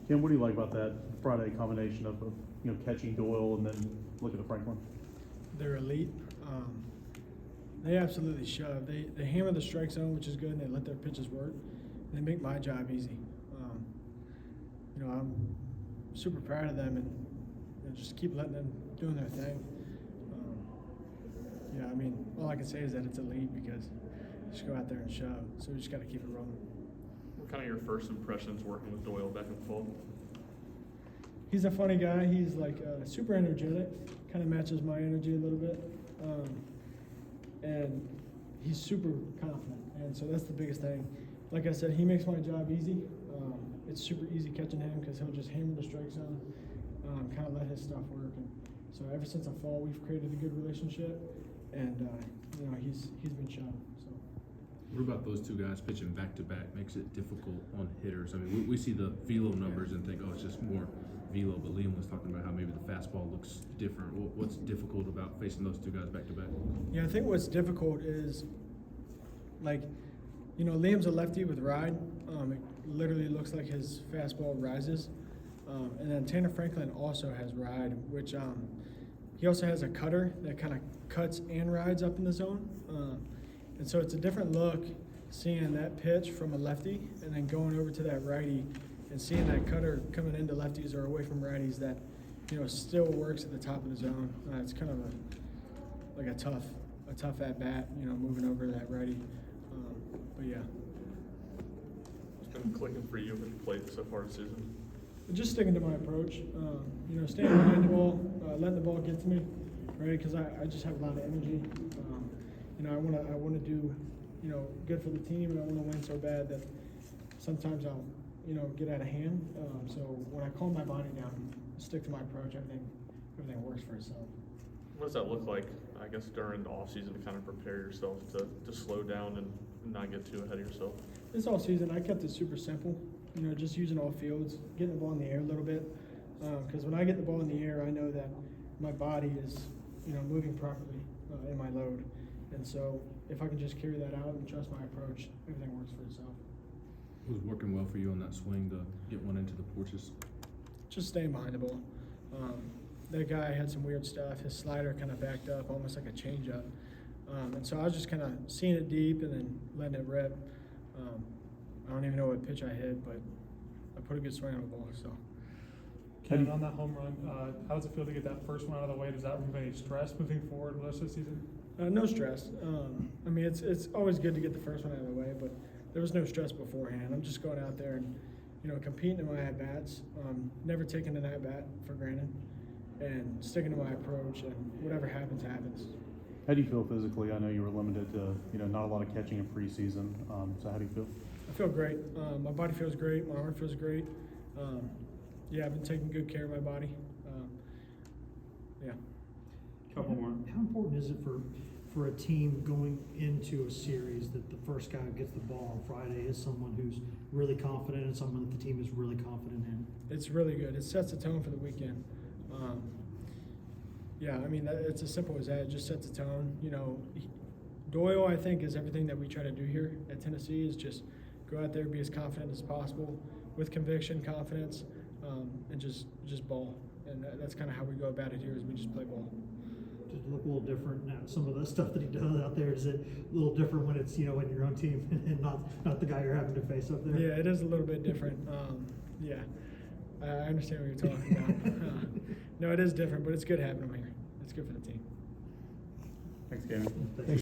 Ken, what do you like about that Friday combination of catching Doyle and then looking at Franklin? They're elite. They absolutely shove. They hammer the strike zone, which is good, and they let their pitches work. They make my job easy. I'm super proud of them, and just keep letting them doing their thing. All I can say is that it's elite because you just go out there and shove. So we just got to keep it rolling. What kind of your first impressions working with Doyle back in the fall? He's a funny guy. He's like super energetic, kind of matches my energy a little bit. And he's super confident. And so that's the biggest thing. Like I said, he makes my job easy. It's super easy catching him because he'll just hammer the strike zone, kind of let his stuff work. And so ever since the fall, we've created a good relationship. And, he's been shoved. So. What about those two guys pitching back-to-back makes it difficult on hitters? I mean, we see the velo numbers and think, oh, it's just more velo, but Liam was talking about how maybe the fastball looks different. What's difficult about facing those two guys back-to-back? Yeah, I think what's difficult is, Liam's a lefty with ride. It literally looks like his fastball rises. And then Tanner Franklin also has ride, which he also has a cutter that kind of cuts and rides up in the zone. And so it's a different look seeing that pitch from a lefty and then going over to that righty and seeing that cutter coming into lefties or away from righties that, still works at the top of the zone. It's kind of a tough at bat, moving over to that righty. But yeah. What's been clicking for you with the plate so far this season? Just sticking to my approach, staying behind the ball, letting the ball get to me, right? Because I just have a lot of energy. I want to do, good for the team, and I want to win so bad that sometimes I'll, get out of hand. So when I calm my body down, stick to my approach, everything works for itself. What does that look like, I guess, during the off season to kind of prepare yourself to slow down and not get too ahead of yourself? This all season, I kept it super simple. Just using all fields, getting the ball in the air a little bit. Because when I get the ball in the air, I know that my body is, moving properly in my load. And so if I can just carry that out and trust my approach, everything works for itself. What was working well for you on that swing to get one into the porches? Just staying behind the ball. That guy had some weird stuff. His slider kind of backed up, almost like a changeup. And so I was just kind of seeing it deep and then letting it rip. I don't even know what pitch I hit, but I put a good swing on the ball. So. Ken, on that home run, how does it feel to get that first one out of the way? Does that remove any stress moving forward the rest of the season? No stress. It's always good to get the first one out of the way, but there was no stress beforehand. I'm just going out there and, competing in my at-bats, never taking an at-bat for granted, and sticking to my approach, and whatever happens, happens. How do you feel physically? I know you were limited to, not a lot of catching in preseason. So how do you feel? I feel great. My body feels great. My arm feels great. I've been taking good care of my body. Couple more. How important is it for a team going into a series that the first guy who gets the ball on Friday is someone who's really confident and someone that the team is really confident in? It's really good. It sets the tone for the weekend. It's as simple as that. It just sets the tone. Doyle, I think, is everything that we try to do here at Tennessee is just go out there, be as confident as possible, with conviction, confidence, and just ball. And that's kind of how we go about it here is we just play ball. Does it look a little different now? Some of the stuff that he does out there, is it a little different when it's, in your own team and not the guy you're having to face up there? Yeah, it is a little bit different. I understand what you're talking about. No, it is different, but it's good having him here. It's good for the team. Thanks, Cannon. Thanks.